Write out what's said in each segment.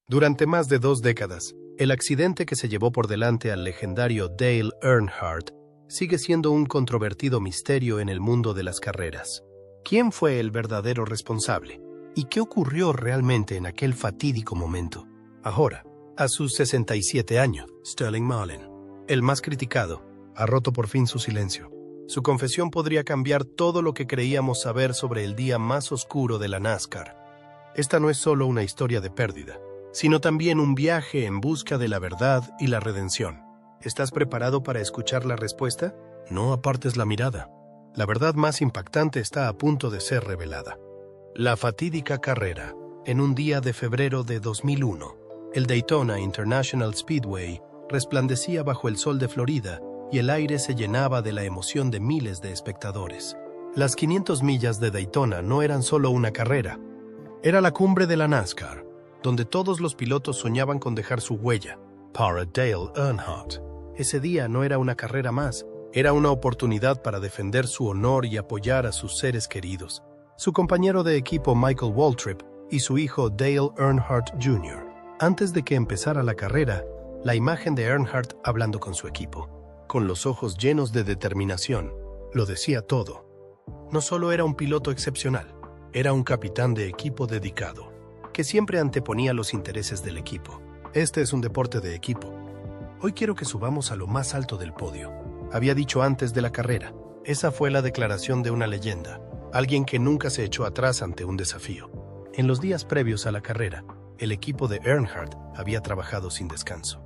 Durante más de 2 décadas, el accidente que se llevó por delante al legendario Dale Earnhardt sigue siendo un controvertido misterio en el mundo de las carreras. ¿Quién fue el verdadero responsable? ¿Y qué ocurrió realmente en aquel fatídico momento? Ahora, a sus 67 años, Sterling Marlin, el más criticado, ha roto por fin su silencio. Su confesión podría cambiar todo lo que creíamos saber sobre el día más oscuro de la NASCAR. Esta no es solo una historia de pérdida, sino también un viaje en busca de la verdad y la redención. ¿Estás preparado para escuchar la respuesta? No apartes la mirada. La verdad más impactante está a punto de ser revelada. La fatídica carrera. En un día de febrero de 2001, el Daytona International Speedway resplandecía bajo el sol de Florida y el aire se llenaba de la emoción de miles de espectadores. Las 500 millas de Daytona no eran solo una carrera. Era la cumbre de la NASCAR, donde todos los pilotos soñaban con dejar su huella. Para Dale Earnhardt, ese día no era una carrera más, era una oportunidad para defender su honor y apoyar a sus seres queridos. Su compañero de equipo Michael Waltrip y su hijo Dale Earnhardt Jr. Antes de que empezara la carrera, la imagen de Earnhardt hablando con su equipo, con los ojos llenos de determinación, lo decía todo. No solo era un piloto excepcional, era un capitán de equipo dedicado, que siempre anteponía los intereses del equipo. Este es un deporte de equipo. Hoy quiero que subamos a lo más alto del podio, había dicho antes de la carrera. Esa fue la declaración de una leyenda, alguien que nunca se echó atrás ante un desafío. En los días previos a la carrera, el equipo de Earnhardt había trabajado sin descanso.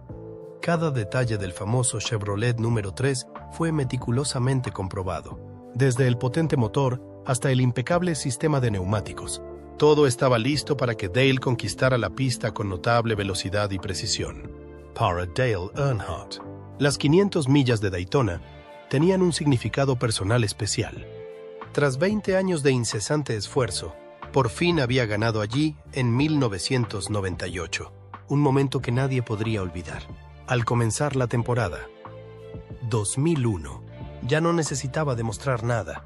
Cada detalle del famoso Chevrolet número 3 fue meticulosamente comprobado, desde el potente motor hasta el impecable sistema de neumáticos. Todo estaba listo para que Dale conquistara la pista con notable velocidad y precisión. Para Dale Earnhardt, las 500 millas de Daytona tenían un significado personal especial. Tras 20 años de incesante esfuerzo, por fin había ganado allí en 1998, un momento que nadie podría olvidar. Al comenzar la temporada 2001, ya no necesitaba demostrar nada,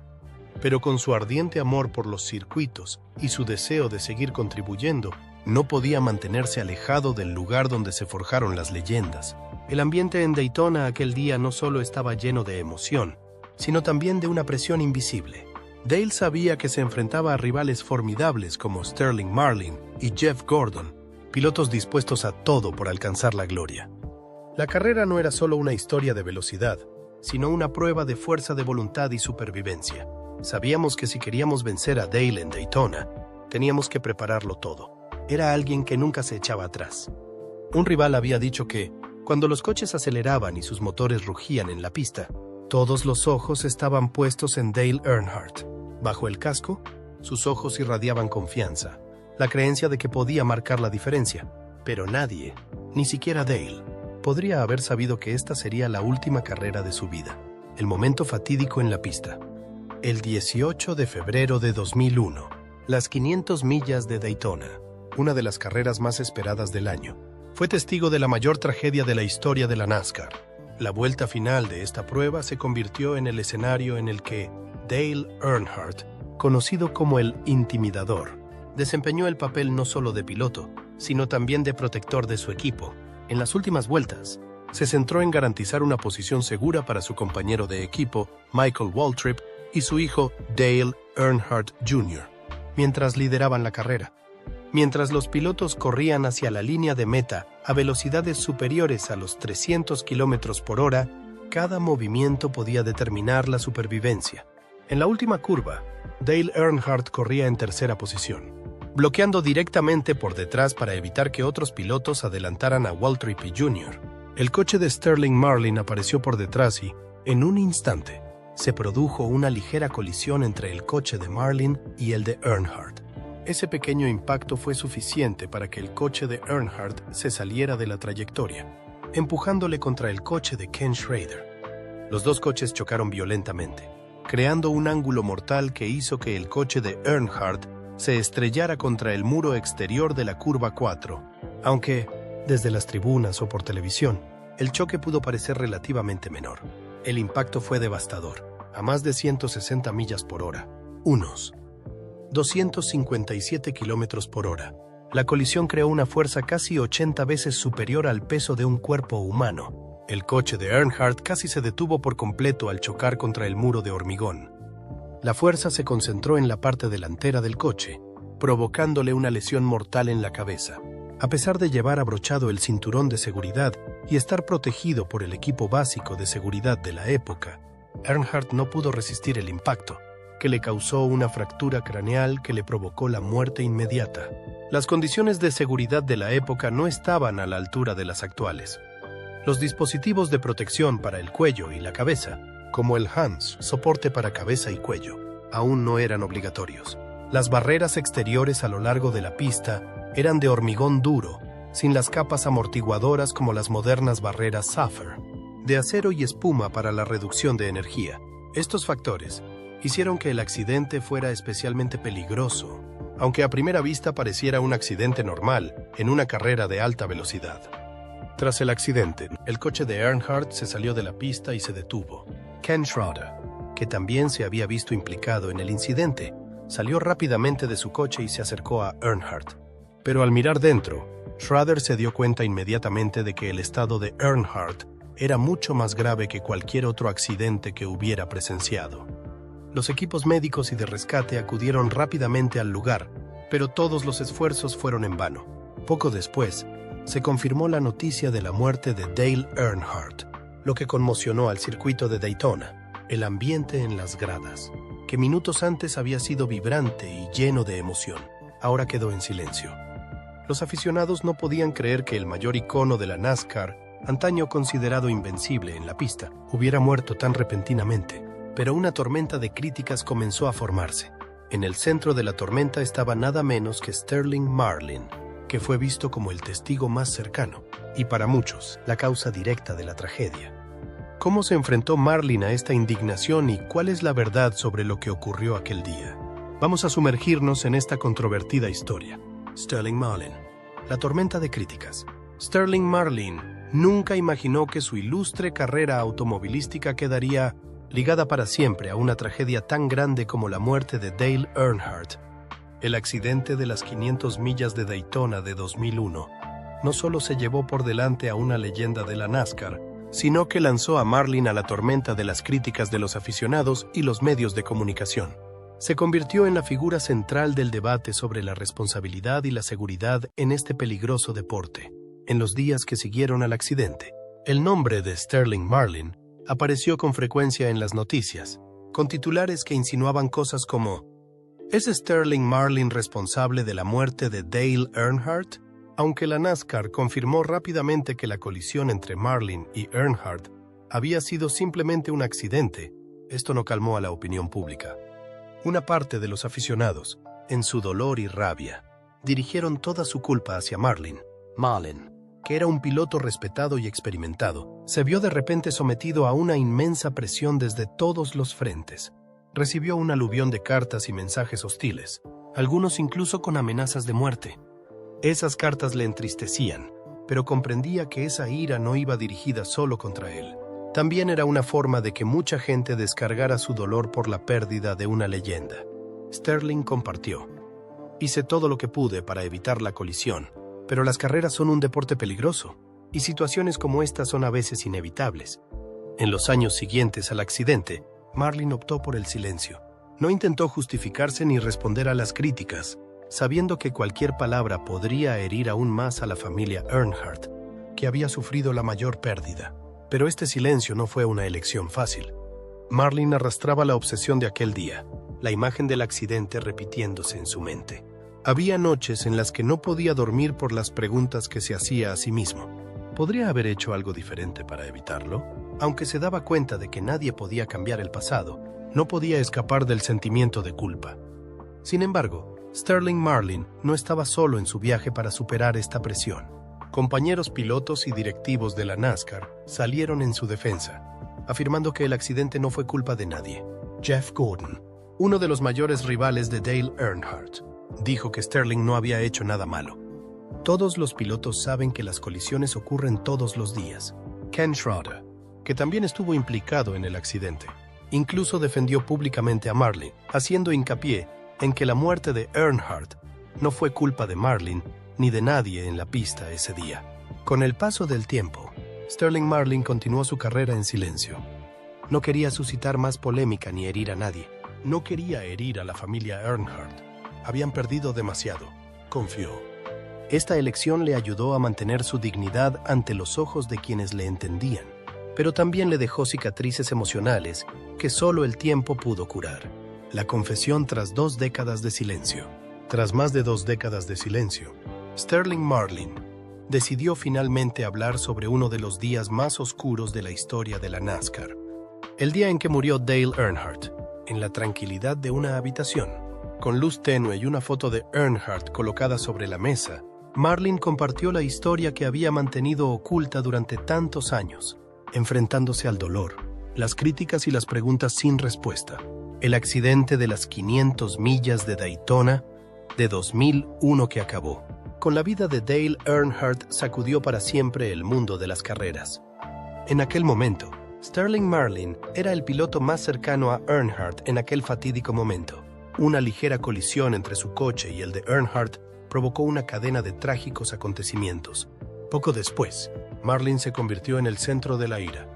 pero con su ardiente amor por los circuitos y su deseo de seguir contribuyendo, no podía mantenerse alejado del lugar donde se forjaron las leyendas. El ambiente en Daytona aquel día no solo estaba lleno de emoción, sino también de una presión invisible. Dale sabía que se enfrentaba a rivales formidables como Sterling Marlin y Jeff Gordon, pilotos dispuestos a todo por alcanzar la gloria. La carrera no era solo una historia de velocidad, sino una prueba de fuerza de voluntad y supervivencia. Sabíamos que si queríamos vencer a Dale en Daytona, teníamos que prepararlo todo. Era alguien que nunca se echaba atrás. Un rival había dicho que, cuando los coches aceleraban y sus motores rugían en la pista, todos los ojos estaban puestos en Dale Earnhardt. Bajo el casco, sus ojos irradiaban confianza, la creencia de que podía marcar la diferencia. Pero nadie, ni siquiera Dale, podría haber sabido que esta sería la última carrera de su vida, el momento fatídico en la pista. El 18 de febrero de 2001, las 500 millas de Daytona, una de las carreras más esperadas del año, fue testigo de la mayor tragedia de la historia de la NASCAR. La vuelta final de esta prueba se convirtió en el escenario en el que Dale Earnhardt, conocido como el Intimidador, desempeñó el papel no solo de piloto, sino también de protector de su equipo. En las últimas vueltas, se centró en garantizar una posición segura para su compañero de equipo, Michael Waltrip, y su hijo, Dale Earnhardt Jr., mientras lideraban la carrera. Mientras los pilotos corrían hacia la línea de meta a velocidades superiores a los 300 km por hora, cada movimiento podía determinar la supervivencia. En la última curva, Dale Earnhardt corría en tercera posición, bloqueando directamente por detrás para evitar que otros pilotos adelantaran a Waltrip Jr. El coche de Sterling Marlin apareció por detrás y, en un instante, se produjo una ligera colisión entre el coche de Marlin y el de Earnhardt. Ese pequeño impacto fue suficiente para que el coche de Earnhardt se saliera de la trayectoria, empujándole contra el coche de Ken Schrader. Los dos coches chocaron violentamente, creando un ángulo mortal que hizo que el coche de Earnhardt se estrellara contra el muro exterior de la curva 4, aunque, desde las tribunas o por televisión, el choque pudo parecer relativamente menor. El impacto fue devastador, a más de 160 millas por hora, unos 257 kilómetros por hora. La colisión creó una fuerza casi 80 veces superior al peso de un cuerpo humano. El coche de Earnhardt casi se detuvo por completo al chocar contra el muro de hormigón. La fuerza se concentró en la parte delantera del coche, provocándole una lesión mortal en la cabeza. A pesar de llevar abrochado el cinturón de seguridad y estar protegido por el equipo básico de seguridad de la época, Earnhardt no pudo resistir el impacto, que le causó una fractura craneal que le provocó la muerte inmediata. Las condiciones de seguridad de la época no estaban a la altura de las actuales. Los dispositivos de protección para el cuello y la cabeza, como el HANS, soporte para cabeza y cuello, aún no eran obligatorios. Las barreras exteriores a lo largo de la pista eran de hormigón duro, sin las capas amortiguadoras como las modernas barreras Sapphire, de acero y espuma para la reducción de energía. Estos factores hicieron que el accidente fuera especialmente peligroso, aunque a primera vista pareciera un accidente normal en una carrera de alta velocidad. Tras el accidente, el coche de Earnhardt se salió de la pista y se detuvo. Ken Schrader, que también se había visto implicado en el incidente, salió rápidamente de su coche y se acercó a Earnhardt. Pero al mirar dentro, Schrader se dio cuenta inmediatamente de que el estado de Earnhardt era mucho más grave que cualquier otro accidente que hubiera presenciado. Los equipos médicos y de rescate acudieron rápidamente al lugar, pero todos los esfuerzos fueron en vano. Poco después, se confirmó la noticia de la muerte de Dale Earnhardt, lo que conmocionó al circuito de Daytona, el ambiente en las gradas, que minutos antes había sido vibrante y lleno de emoción, ahora quedó en silencio. Los aficionados no podían creer que el mayor icono de la NASCAR, antaño considerado invencible en la pista, hubiera muerto tan repentinamente. Pero una tormenta de críticas comenzó a formarse. En el centro de la tormenta estaba nada menos que Sterling Marlin, que fue visto como el testigo más cercano, y para muchos, la causa directa de la tragedia. ¿Cómo se enfrentó Marlin a esta indignación y cuál es la verdad sobre lo que ocurrió aquel día? Vamos a sumergirnos en esta controvertida historia. Sterling Marlin. La tormenta de críticas. Sterling Marlin nunca imaginó que su ilustre carrera automovilística quedaría ligada para siempre a una tragedia tan grande como la muerte de Dale Earnhardt. El accidente de las 500 millas de Daytona de 2001 no solo se llevó por delante a una leyenda de la NASCAR, sino que lanzó a Marlin a la tormenta de las críticas de los aficionados y los medios de comunicación. Se convirtió en la figura central del debate sobre la responsabilidad y la seguridad en este peligroso deporte. En los días que siguieron al accidente, el nombre de Sterling Marlin apareció con frecuencia en las noticias, con titulares que insinuaban cosas como ¿es Sterling Marlin responsable de la muerte de Dale Earnhardt? Aunque la NASCAR confirmó rápidamente que la colisión entre Marlin y Earnhardt había sido simplemente un accidente, esto no calmó a la opinión pública. Una parte de los aficionados, en su dolor y rabia, dirigieron toda su culpa hacia Marlin. Marlin, que era un piloto respetado y experimentado, se vio de repente sometido a una inmensa presión desde todos los frentes. Recibió un aluvión de cartas y mensajes hostiles, algunos incluso con amenazas de muerte. Esas cartas le entristecían, pero comprendía que esa ira no iba dirigida solo contra él. También era una forma de que mucha gente descargara su dolor por la pérdida de una leyenda. Sterling compartió: hice todo lo que pude para evitar la colisión, pero las carreras son un deporte peligroso, y situaciones como esta son a veces inevitables. En los años siguientes al accidente, Marlin optó por el silencio. No intentó justificarse ni responder a las críticas, sabiendo que cualquier palabra podría herir aún más a la familia Earnhardt, que había sufrido la mayor pérdida. Pero este silencio no fue una elección fácil. Marlin arrastraba la obsesión de aquel día, la imagen del accidente repitiéndose en su mente. Había noches en las que no podía dormir por las preguntas que se hacía a sí mismo. ¿Podría haber hecho algo diferente para evitarlo? Aunque se daba cuenta de que nadie podía cambiar el pasado, no podía escapar del sentimiento de culpa. Sin embargo, Sterling Marlin no estaba solo en su viaje para superar esta presión. Compañeros pilotos y directivos de la NASCAR salieron en su defensa, afirmando que el accidente no fue culpa de nadie. Jeff Gordon, uno de los mayores rivales de Dale Earnhardt, dijo que Sterling no había hecho nada malo. Todos los pilotos saben que las colisiones ocurren todos los días. Ken Schrader, que también estuvo implicado en el accidente, incluso defendió públicamente a Marlin, haciendo hincapié en que la muerte de Earnhardt no fue culpa de Marlin, ni de nadie en la pista ese día. Con el paso del tiempo, Sterling Marlin continuó su carrera en silencio. No quería suscitar más polémica ni herir a nadie. No quería herir a la familia Earnhardt. Habían perdido demasiado. Confió. Esta elección le ayudó a mantener su dignidad ante los ojos de quienes le entendían, pero también le dejó cicatrices emocionales que solo el tiempo pudo curar. La confesión tras 2 décadas de silencio. Tras más de 2 décadas de silencio, Sterling Marlin decidió finalmente hablar sobre uno de los días más oscuros de la historia de la NASCAR. El día en que murió Dale Earnhardt, en la tranquilidad de una habitación. Con luz tenue y una foto de Earnhardt colocada sobre la mesa, Marlin compartió la historia que había mantenido oculta durante tantos años, enfrentándose al dolor, las críticas y las preguntas sin respuesta. El accidente de las 500 millas de Daytona de 2001 que acabó con la vida de Dale Earnhardt sacudió para siempre el mundo de las carreras. En aquel momento, Sterling Marlin era el piloto más cercano a Earnhardt en aquel fatídico momento. Una ligera colisión entre su coche y el de Earnhardt provocó una cadena de trágicos acontecimientos. Poco después, Marlin se convirtió en el centro de la ira.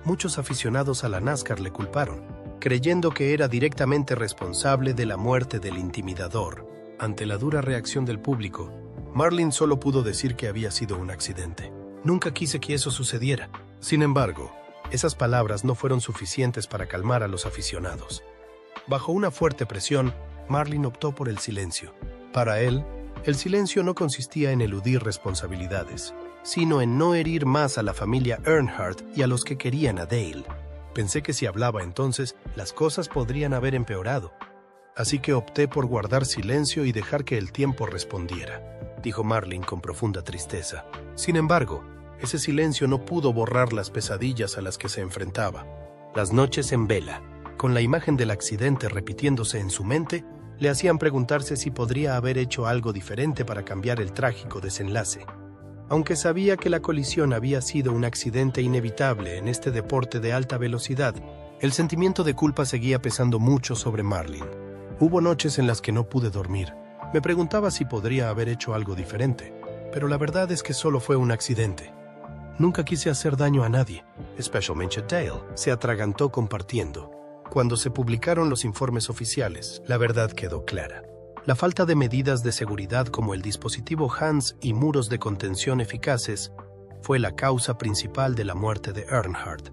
Muchos aficionados a la NASCAR le culparon, creyendo que era directamente responsable de la muerte del intimidador. Ante la dura reacción del público, Marlin solo pudo decir que había sido un accidente. Nunca quise que eso sucediera. Sin embargo, esas palabras no fueron suficientes para calmar a los aficionados. Bajo una fuerte presión, Marlin optó por el silencio. Para él, el silencio no consistía en eludir responsabilidades, sino en no herir más a la familia Earnhardt y a los que querían a Dale. Pensé que si hablaba entonces, las cosas podrían haber empeorado. Así que opté por guardar silencio y dejar que el tiempo respondiera, dijo Marlin con profunda tristeza. Sin embargo, ese silencio no pudo borrar las pesadillas a las que se enfrentaba. Las noches en vela, con la imagen del accidente repitiéndose en su mente, le hacían preguntarse si podría haber hecho algo diferente para cambiar el trágico desenlace. Aunque sabía que la colisión había sido un accidente inevitable en este deporte de alta velocidad, el sentimiento de culpa seguía pesando mucho sobre Marlin. Hubo noches en las que no pude dormir. Me preguntaba si podría haber hecho algo diferente, pero la verdad es que solo fue un accidente. Nunca quise hacer daño a nadie, especialmente Dale, se atragantó compartiendo. Cuando se publicaron los informes oficiales, la verdad quedó clara. La falta de medidas de seguridad como el dispositivo Hans y muros de contención eficaces fue la causa principal de la muerte de Earnhardt.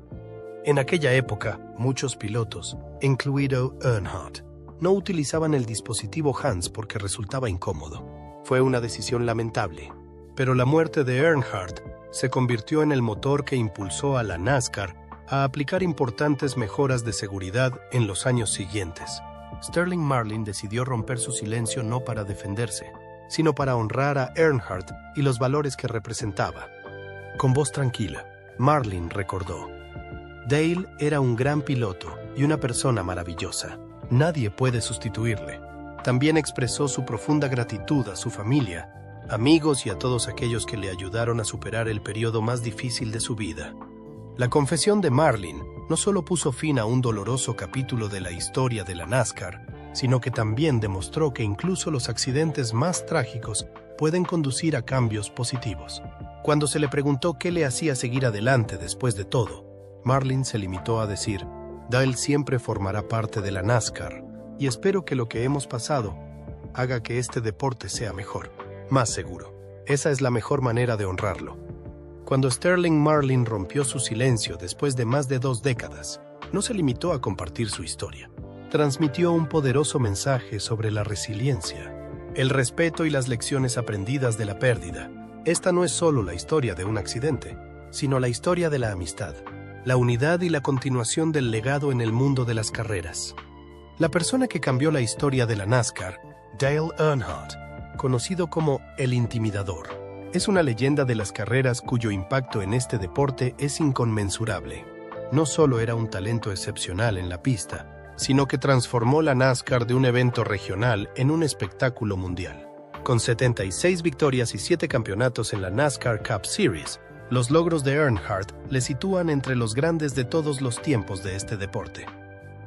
En aquella época, muchos pilotos, incluido Earnhardt, no utilizaban el dispositivo Hans porque resultaba incómodo. Fue una decisión lamentable, pero la muerte de Earnhardt se convirtió en el motor que impulsó a la NASCAR a aplicar importantes mejoras de seguridad en los años siguientes. Sterling Marlin decidió romper su silencio no para defenderse, sino para honrar a Earnhardt y los valores que representaba. Con voz tranquila, Marlin recordó: Dale era un gran piloto y una persona maravillosa. Nadie puede sustituirle. También expresó su profunda gratitud a su familia, amigos y a todos aquellos que le ayudaron a superar el periodo más difícil de su vida. La confesión de Marlin no solo puso fin a un doloroso capítulo de la historia de la NASCAR, sino que también demostró que incluso los accidentes más trágicos pueden conducir a cambios positivos. Cuando se le preguntó qué le hacía seguir adelante después de todo, Marlin se limitó a decir: Dale siempre formará parte de la NASCAR y espero que lo que hemos pasado haga que este deporte sea mejor, más seguro. Esa es la mejor manera de honrarlo. Cuando Sterling Marlin rompió su silencio después de más de 2 décadas, no se limitó a compartir su historia. Transmitió un poderoso mensaje sobre la resiliencia, el respeto y las lecciones aprendidas de la pérdida. Esta no es solo la historia de un accidente, sino la historia de la amistad, la unidad y la continuación del legado en el mundo de las carreras. La persona que cambió la historia de la NASCAR, Dale Earnhardt, conocido como el Intimidador, es una leyenda de las carreras cuyo impacto en este deporte es inconmensurable. No solo era un talento excepcional en la pista, sino que transformó la NASCAR de un evento regional en un espectáculo mundial. Con 76 victorias y 7 campeonatos en la NASCAR Cup Series, los logros de Earnhardt le sitúan entre los grandes de todos los tiempos de este deporte.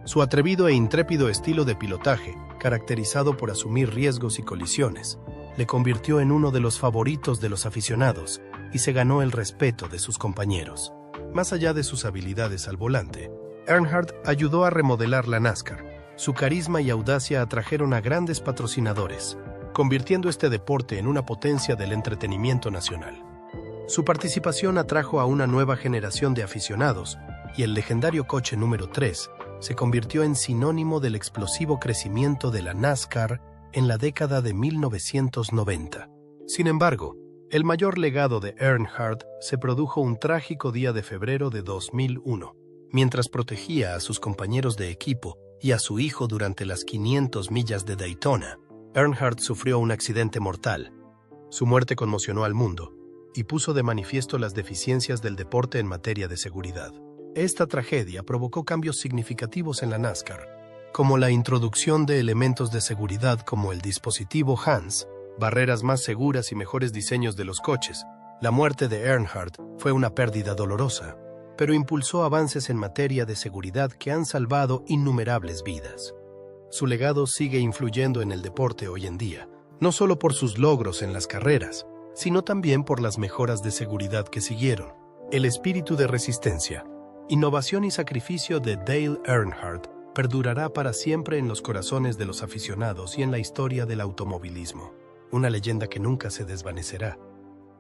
Su atrevido e intrépido estilo de pilotaje, caracterizado por asumir riesgos y colisiones, le convirtió en uno de los favoritos de los aficionados y se ganó el respeto de sus compañeros. Más allá de sus habilidades al volante, Earnhardt ayudó a remodelar la NASCAR. Su carisma y audacia atrajeron a grandes patrocinadores, convirtiendo este deporte en una potencia del entretenimiento nacional. Su participación atrajo a una nueva generación de aficionados y el legendario coche número 3 se convirtió en sinónimo del explosivo crecimiento de la NASCAR en la década de 1990. Sin embargo, el mayor legado de Earnhardt se produjo un trágico día de febrero de 2001. Mientras protegía a sus compañeros de equipo y a su hijo durante las 500 millas de Daytona, Earnhardt sufrió un accidente mortal. Su muerte conmocionó al mundo y puso de manifiesto las deficiencias del deporte en materia de seguridad. Esta tragedia provocó cambios significativos en la NASCAR, como la introducción de elementos de seguridad como el dispositivo HANS, barreras más seguras y mejores diseños de los coches. La muerte de Earnhardt fue una pérdida dolorosa, pero impulsó avances en materia de seguridad que han salvado innumerables vidas. Su legado sigue influyendo en el deporte hoy en día, no solo por sus logros en las carreras, sino también por las mejoras de seguridad que siguieron. El espíritu de resistencia, innovación y sacrificio de Dale Earnhardt perdurará para siempre en los corazones de los aficionados y en la historia del automovilismo. Una leyenda que nunca se desvanecerá.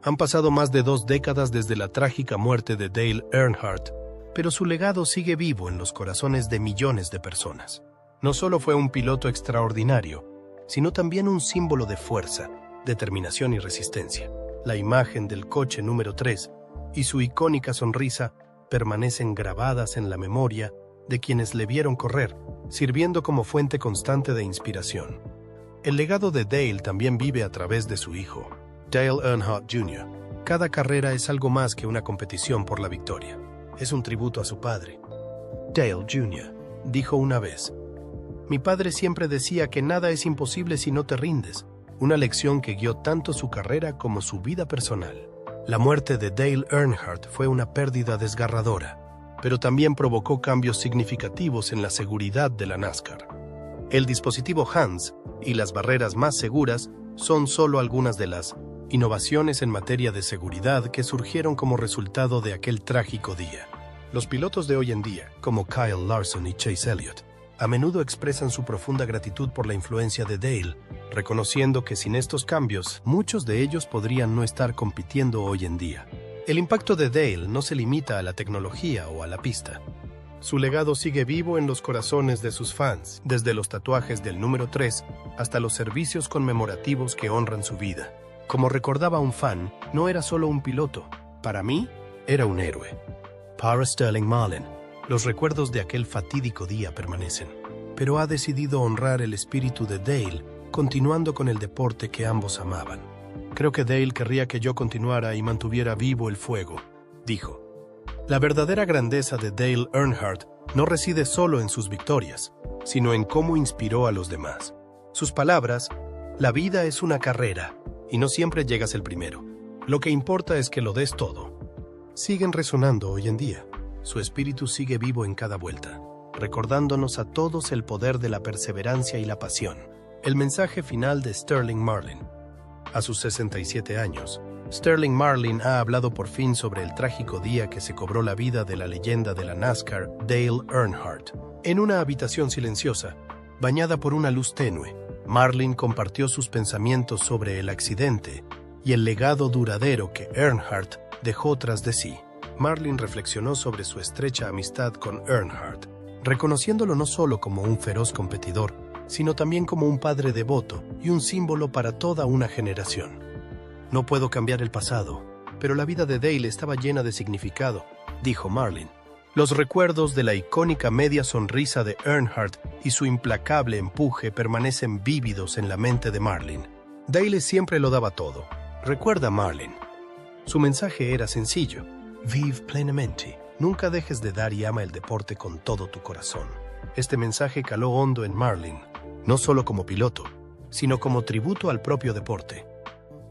Han pasado más de 2 décadas desde la trágica muerte de Dale Earnhardt, pero su legado sigue vivo en los corazones de millones de personas. No solo fue un piloto extraordinario, sino también un símbolo de fuerza, determinación y resistencia. La imagen del coche número 3 y su icónica sonrisa permanecen grabadas en la memoria de quienes le vieron correr, sirviendo como fuente constante de inspiración. El legado de Dale también vive a través de su hijo, Dale Earnhardt Jr. Cada carrera es algo más que una competición por la victoria. Es un tributo a su padre. Dale Jr. dijo una vez: "Mi padre siempre decía que nada es imposible si no te rindes", una lección que guió tanto su carrera como su vida personal. La muerte de Dale Earnhardt fue una pérdida desgarradora, pero también provocó cambios significativos en la seguridad de la NASCAR. El dispositivo HANS y las barreras más seguras son solo algunas de las innovaciones en materia de seguridad que surgieron como resultado de aquel trágico día. Los pilotos de hoy en día, como Kyle Larson y Chase Elliott, a menudo expresan su profunda gratitud por la influencia de Dale, reconociendo que sin estos cambios, muchos de ellos podrían no estar compitiendo hoy en día. El impacto de Dale no se limita a la tecnología o a la pista. Su legado sigue vivo en los corazones de sus fans, desde los tatuajes del número 3 hasta los servicios conmemorativos que honran su vida. Como recordaba un fan, no era solo un piloto. Para mí, era un héroe. Para Sterling Marlin, los recuerdos de aquel fatídico día permanecen, pero ha decidido honrar el espíritu de Dale, continuando con el deporte que ambos amaban. "Creo que Dale querría que yo continuara y mantuviera vivo el fuego", dijo. La verdadera grandeza de Dale Earnhardt no reside solo en sus victorias, sino en cómo inspiró a los demás. Sus palabras: "La vida es una carrera, y no siempre llegas el primero. Lo que importa es que lo des todo", siguen resonando hoy en día. Su espíritu sigue vivo en cada vuelta, recordándonos a todos el poder de la perseverancia y la pasión. El mensaje final de Sterling Marlin. A sus 67 años, Sterling Marlin ha hablado por fin sobre el trágico día que se cobró la vida de la leyenda de la NASCAR, Dale Earnhardt. En una habitación silenciosa, bañada por una luz tenue, Marlin compartió sus pensamientos sobre el accidente y el legado duradero que Earnhardt dejó tras de sí. Marlin reflexionó sobre su estrecha amistad con Earnhardt, reconociéndolo no solo como un feroz competidor, sino también como un padre devoto y un símbolo para toda una generación. "No puedo cambiar el pasado, pero la vida de Dale estaba llena de significado", dijo Marlin. Los recuerdos de la icónica media sonrisa de Earnhardt y su implacable empuje permanecen vívidos en la mente de Marlin. Dale siempre lo daba todo, recuerda Marlin. Su mensaje era sencillo: "Vive plenamente, nunca dejes de dar y ama el deporte con todo tu corazón". Este mensaje caló hondo en Marlin, no solo como piloto, sino como tributo al propio deporte.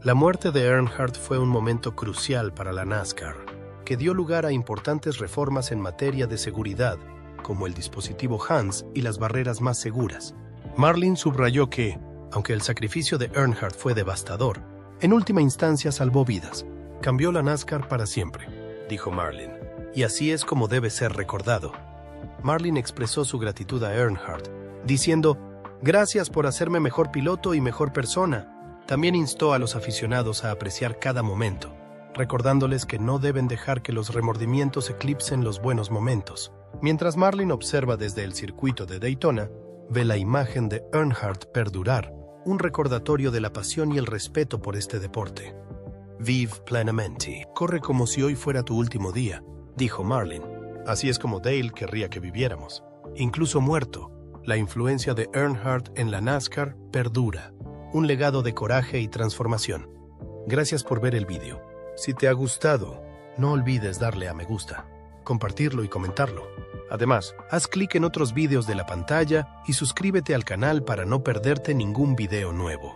La muerte de Earnhardt fue un momento crucial para la NASCAR, que dio lugar a importantes reformas en materia de seguridad, como el dispositivo HANS y las barreras más seguras. Marlin subrayó que Aunque el sacrificio de Earnhardt fue devastador, en última instancia salvó vidas. Cambió la NASCAR para siempre, dijo Marlin. Y así es como debe ser recordado. Marlin expresó su gratitud a Earnhardt, diciendo, «Gracias por hacerme mejor piloto y mejor persona». También instó a los aficionados a apreciar cada momento, recordándoles que no deben dejar que los remordimientos eclipsen los buenos momentos. Mientras Marlin observa desde el circuito de Daytona, ve la imagen de Earnhardt perdurar, un recordatorio de la pasión y el respeto por este deporte. «Vive plenamente. Corre como si hoy fuera tu último día», dijo Marlin. Así es como Dale querría que viviéramos. Incluso muerto, la influencia de Earnhardt en la NASCAR perdura. Un legado de coraje y transformación. Gracias por ver el vídeo. Si te ha gustado, no olvides darle a me gusta, compartirlo y comentarlo. Además, haz clic en otros vídeos de la pantalla y suscríbete al canal para no perderte ningún video nuevo.